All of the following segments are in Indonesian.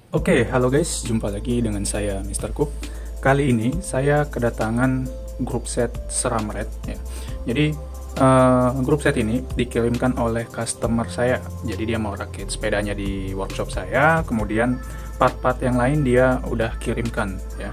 Oke, halo guys, jumpa lagi dengan saya Mr. Cook. Kali ini saya kedatangan grup set SRAM Red ya. Jadi grup set ini dikirimkan oleh customer saya. Jadi dia mau rakit sepedanya di workshop saya, kemudian part-part yang lain dia udah kirimkan ya.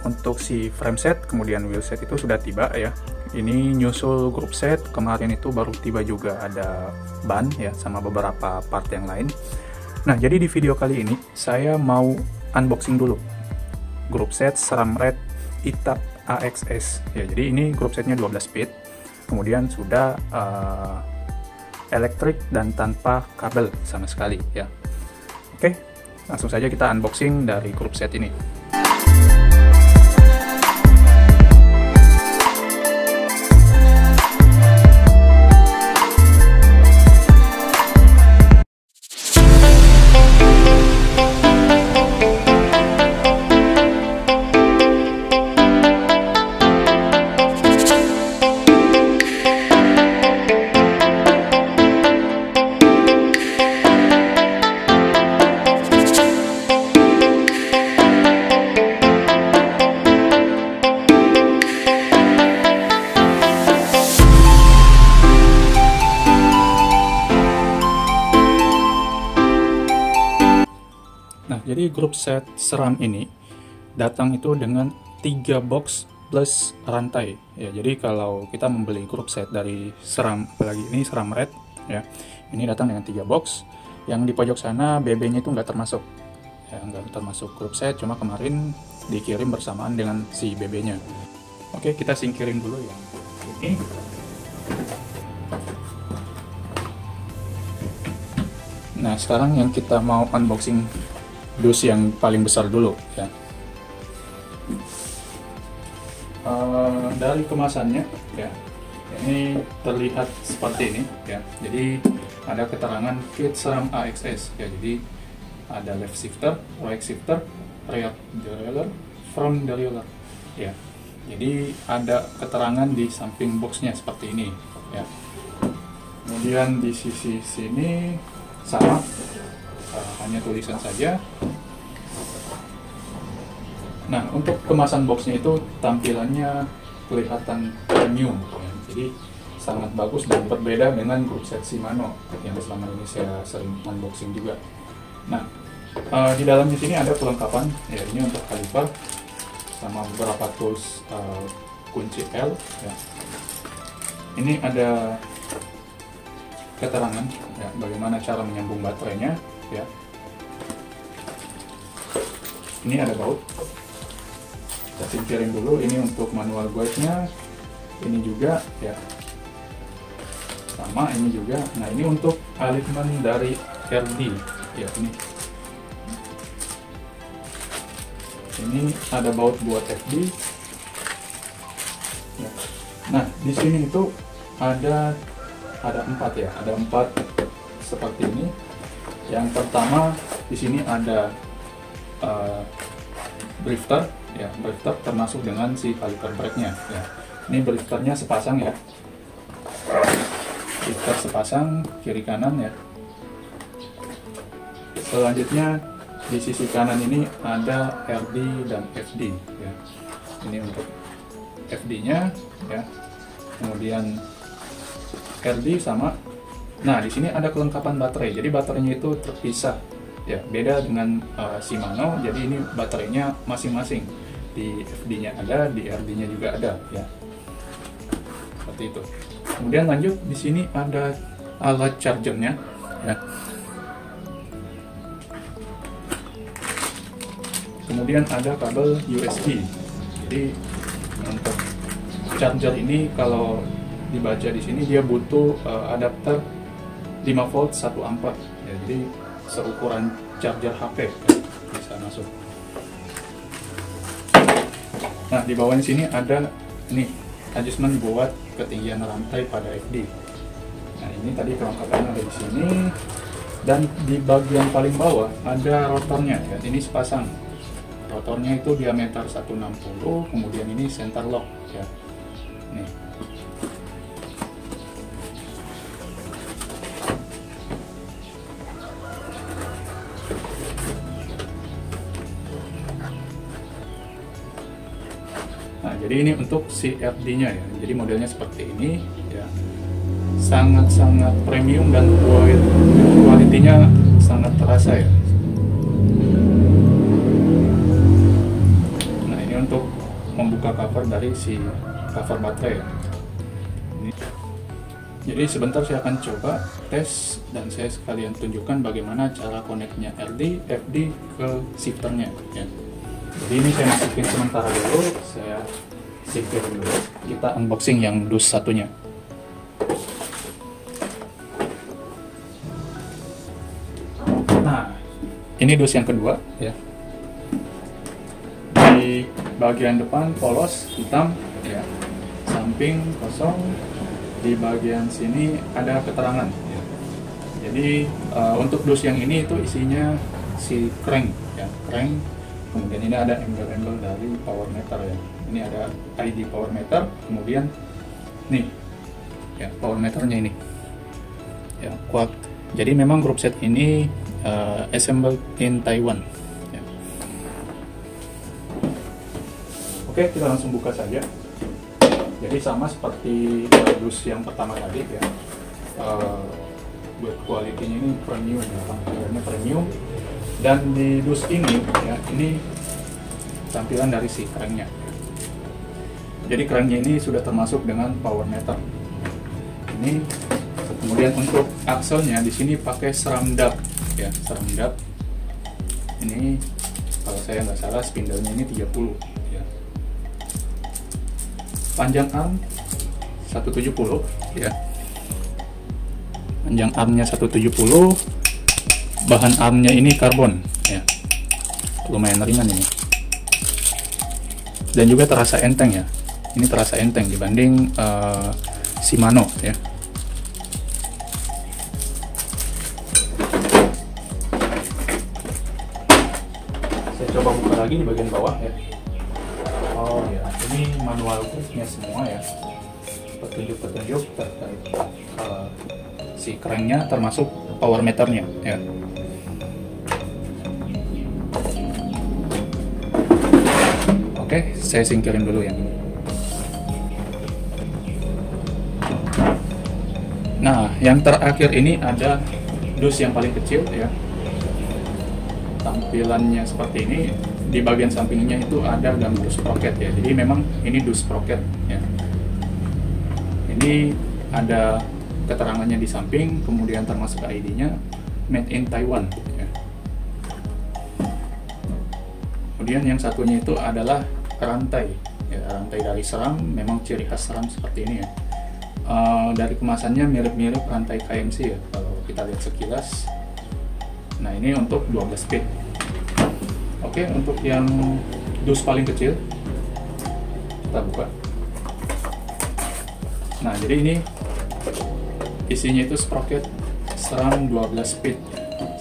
Untuk si frame set, kemudian wheel set itu sudah tiba ya. Ini nyusul grup set, kemarin itu baru tiba juga ada ban ya sama beberapa part yang lain. Nah, jadi di video kali ini saya mau unboxing dulu grup set SRAM Red ITAP AXS ya. Jadi ini grup setnya 12 speed, kemudian sudah elektrik dan tanpa kabel sama sekali ya. Oke, langsung saja kita unboxing dari grup set ini. Nah, jadi grup set SRAM ini datang itu dengan 3 box plus rantai ya. Jadi kalau kita membeli grup set dari SRAM, apalagi ini SRAM Red ya, ini datang dengan 3 box. Yang di pojok sana BB-nya itu nggak termasuk ya, nggak termasuk grup set, cuma kemarin dikirim bersamaan dengan si BB-nya. Oke, kita singkirin dulu yang ini. Nah, sekarang yang kita mau unboxing dus yang paling besar dulu ya. Dari kemasannya ya, ini terlihat seperti ini ya. Jadi ada keterangan kit SRAM AXS ya. Jadi ada left shifter, right shifter, rear derailleur, front derailleur ya. Jadi ada keterangan di samping boxnya seperti ini ya. Kemudian di sisi sini sama, hanya tulisan saja. Nah, untuk kemasan boxnya itu tampilannya kelihatan premium ya. Jadi sangat bagus dan berbeda dengan grup set Shimano yang selama ini saya sering unboxing juga. Nah, di dalamnya sini ada perlengkapan ya, ini untuk kaliper sama beberapa tools kunci L ya. Ini ada keterangan ya, bagaimana cara menyambung baterainya ya. Ini ada baut, kita singkirin dulu. Ini untuk manual guide-nya, ini juga ya sama, ini juga. Nah, ini untuk alignment dari RD ya. Ini ada baut buat FD ya. Nah, di sini itu ada 4 ya, ada 4 seperti ini. Yang pertama di sini ada drifter ya, drifter termasuk dengan si kaliper brake-nya ya. Ini drifternya sepasang ya, drifter sepasang kiri kanan ya. Selanjutnya di sisi kanan ini ada RD dan FD ya. Ini untuk FD-nya ya. Kemudian RD sama. Nah, di sini ada kelengkapan baterai. Jadi baterainya itu terpisah ya, beda dengan Shimano. Jadi ini baterainya masing-masing. Di FD-nya ada, di RD-nya juga ada ya. Seperti itu. Kemudian lanjut, di sini ada alat chargernya ya. Kemudian ada kabel USB. Jadi untuk charger ini kalau dibaca di sini dia butuh adapter 5 volt 1 ampere ya. Jadi seukuran charger HP ya, bisa masuk. Nah, di bawahnya sini ada ini adjustment buat ketinggian rantai pada FD. Nah, ini tadi kelengkapannya ada di sini. Dan di bagian paling bawah ada rotornya ya. Ini sepasang. Rotornya itu diameter 160, kemudian ini center lock ya. Nih. Nah, jadi ini untuk si FD-nya ya. Jadi modelnya seperti ini ya. Sangat-sangat premium dan kualitinya sangat terasa ya. Nah, ini untuk membuka cover dari si cover baterai ya. Jadi sebentar saya akan coba tes dan saya sekalian tunjukkan bagaimana cara connect-nya RD, FD ke shifternya ya. Jadi ini saya masukin sementara dulu, saya singkirin dulu. Kita unboxing yang dus satunya. Nah, ini dus yang kedua ya. Di bagian depan polos hitam ya, samping kosong. Di bagian sini ada keterangan ya. Jadi untuk dus yang ini itu isinya si crank ya, crank. Kemudian ini ada embel-embel dari power meter ya. Ini ada ID power meter, kemudian nih ya power meternya ini ya, kuat. Jadi memang grup set ini assembled in Taiwan ya. Oke, kita langsung buka saja. Jadi sama seperti dus yang pertama tadi ya, buat kualitinya ini premium ya, tampilannya premium. Dan di dus ini ya, ini tampilan dari si cranknya. Jadi cranknya ini sudah termasuk dengan power meter. Ini kemudian untuk akselnya di sini pakai seram dap ya, seram dap. Ini kalau saya nggak salah spindle-nya ini 30 ya. Panjang arm 170 ya. Panjang armnya 170. Bahan armnya ini karbon ya. Lumayan ringan ini. Dan juga terasa enteng ya. Ini terasa enteng dibanding Shimano ya. Saya coba buka lagi di bagian bawah ya. Oh ya, ini manual gripnya semua ya. Petunjuk-petunjuk terkait si cranknya termasuk power meternya ya. Oke, saya singkirin dulu yang ini. Nah, yang terakhir ini ada dus yang paling kecil ya. Tampilannya seperti ini. Di bagian sampingnya itu ada gambar sprocket ya. Jadi memang ini dus sprocket ya. Ini ada keterangannya di samping, kemudian termasuk ID-nya made in Taiwan ya. Kemudian yang satunya itu adalah rantai ya, rantai dari seram. Memang ciri khas seram seperti ini ya. Dari kemasannya mirip-mirip rantai KMC ya kalau kita lihat sekilas. Nah, ini untuk 12 speed. Oke, untuk yang dus paling kecil kita buka. Nah, jadi ini isinya itu sprocket seram 12 speed.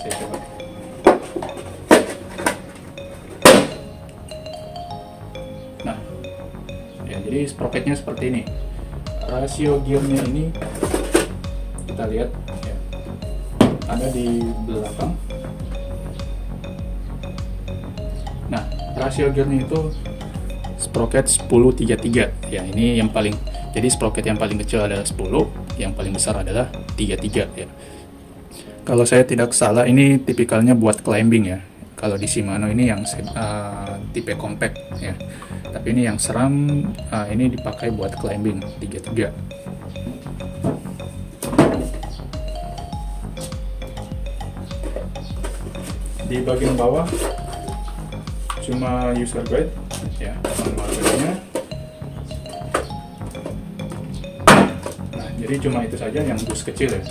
Saya coba. Nah, ya, jadi sprocketnya seperti ini. Rasio gearnya ini kita lihat ya, ada di belakang. Nah, rasio gearnya itu sprocket 10-33 ya. Ini yang paling, jadi sprocket yang paling kecil adalah 10, yang paling besar adalah 33 ya. Kalau saya tidak salah ini tipikalnya buat climbing ya. Kalau di Shimano ini yang tipe compact ya. Tapi ini yang seram ini dipakai buat climbing 33. Di bagian bawah cuma user guide ya, manual guide-nya. Nah, jadi cuma itu saja yang dus kecil ya.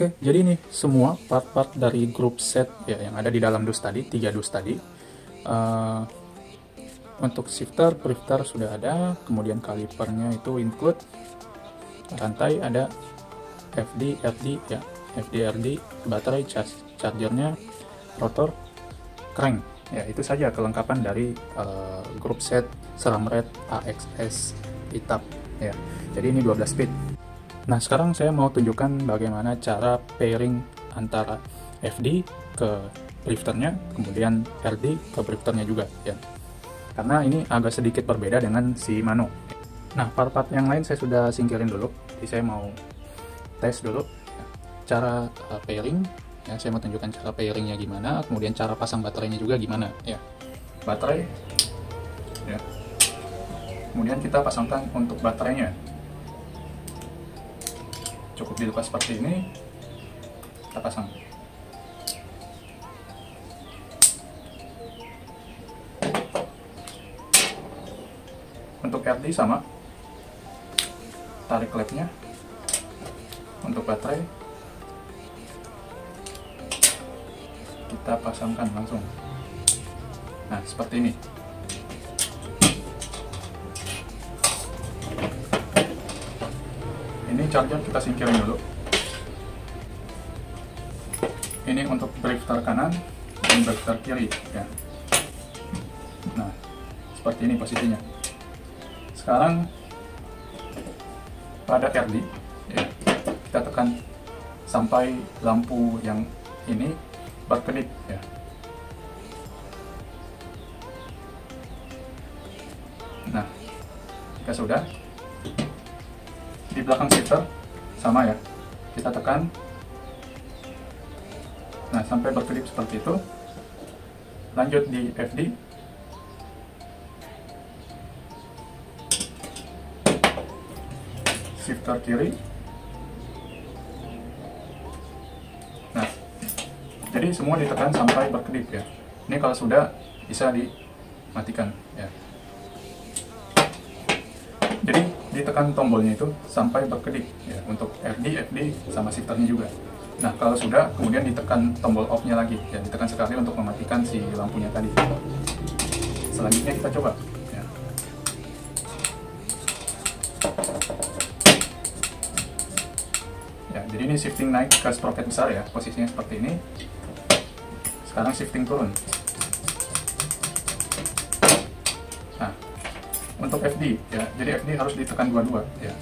Oke, jadi ini semua part-part dari grup set ya yang ada di dalam dus tadi, 3 dus tadi. Untuk shifter, drifter sudah ada, kemudian kalipernya itu include, rantai ada, FD ya. FD-RD, baterai, chargernya, rotor, crank. Ya, itu saja kelengkapan dari grup set SRAM-RAID AXS ETAP ya. Jadi ini 12 bit. Nah, sekarang saya mau tunjukkan bagaimana cara pairing antara FD ke drifternya, kemudian RD ke drifternya juga ya. Karena ini agak sedikit berbeda dengan Shimano. Nah, part-part yang lain saya sudah singkirin dulu. Jadi saya mau tes dulu ya, cara pairing. Ya, saya mau tunjukkan cara pairingnya gimana, kemudian cara pasang baterainya juga gimana ya. Baterai ya. Kemudian kita pasangkan untuk baterainya. Cukup dilepas seperti ini, kita pasang. Untuk RD sama, tarik klepnya. Untuk baterai kita pasangkan langsung. Nah, seperti ini. Ini charger kita singkirin dulu. Ini untuk drifter kanan dan drifter kiri ya. Nah, seperti ini posisinya. Sekarang pada RD ya, kita tekan sampai lampu yang ini berkedip ya. Nah, jika sudah, di belakang shifter sama ya, kita tekan. Nah, sampai berkedip seperti itu. Lanjut di FD. Shifter kiri. Nah, jadi semua ditekan sampai berkedip ya. Ini kalau sudah bisa dimatikan ya. Jadi ditekan tombolnya itu sampai berkedip ya, untuk FD, FD sama shifternya juga. Nah, kalau sudah, kemudian ditekan tombol off-nya lagi ya, ditekan sekali untuk mematikan si lampunya tadi. Selanjutnya kita coba ya. Ya, jadi ini shifting naik ke sprocket besar ya, posisinya seperti ini. Sekarang shifting turun. Nah, untuk FD ya, jadi FD harus ditekan dua-dua ya.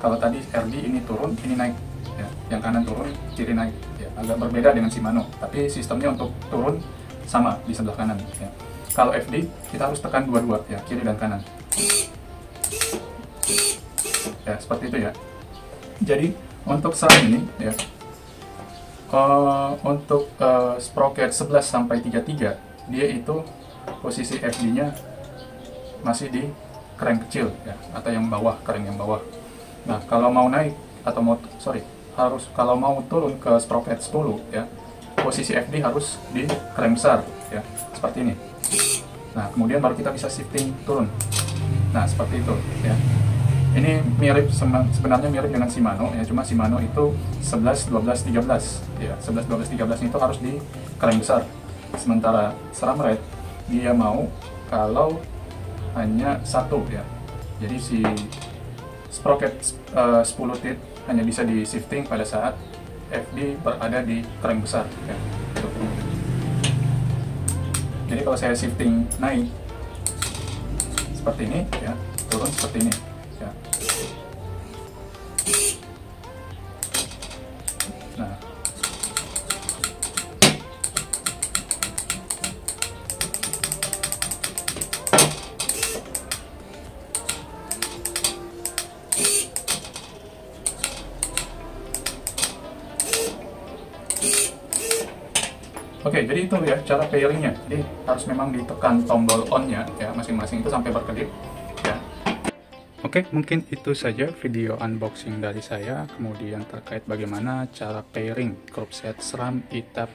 Kalau tadi RD ini turun, ini naik ya. Yang kanan turun, kiri naik ya. Agak berbeda dengan Shimano, tapi sistemnya untuk turun sama di sebelah kanan ya. Kalau FD kita harus tekan dua-dua ya, kiri dan kanan. Ya, seperti itu ya. Jadi untuk SRAM ini ya, untuk sprocket 11 sampai 33 dia itu posisi FD-nya masih di crank kecil ya, atau yang bawah, crank yang bawah. Nah, kalau mau naik atau kalau mau turun ke sprocket 10 ya, posisi FD harus di crank besar ya, seperti ini. Nah, kemudian baru kita bisa shifting turun. Nah, seperti itu ya. Ini mirip, sebenarnya mirip dengan Shimano ya, cuma Shimano itu 11, 12, 13 ya. 11, 12, 13 itu harus di crank besar. Sementara SRAM-RAID dia mau kalau hanya satu ya. Jadi si sprocket 10 tit hanya bisa di shifting pada saat FD berada di crank besar ya. Jadi kalau saya shifting naik seperti ini ya, turun seperti ini ya. Nah, oke, jadi itu ya cara pairingnya. Jadi harus memang ditekan tombol on-nya ya, masing-masing itu sampai berkedip ya. Oke, mungkin itu saja video unboxing dari saya, kemudian terkait bagaimana cara pairing grup set SRAM ETAP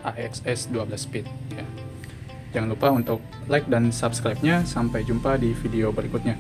AXS 12 bit ya. Jangan lupa untuk like dan subscribe-nya. Sampai jumpa di video berikutnya.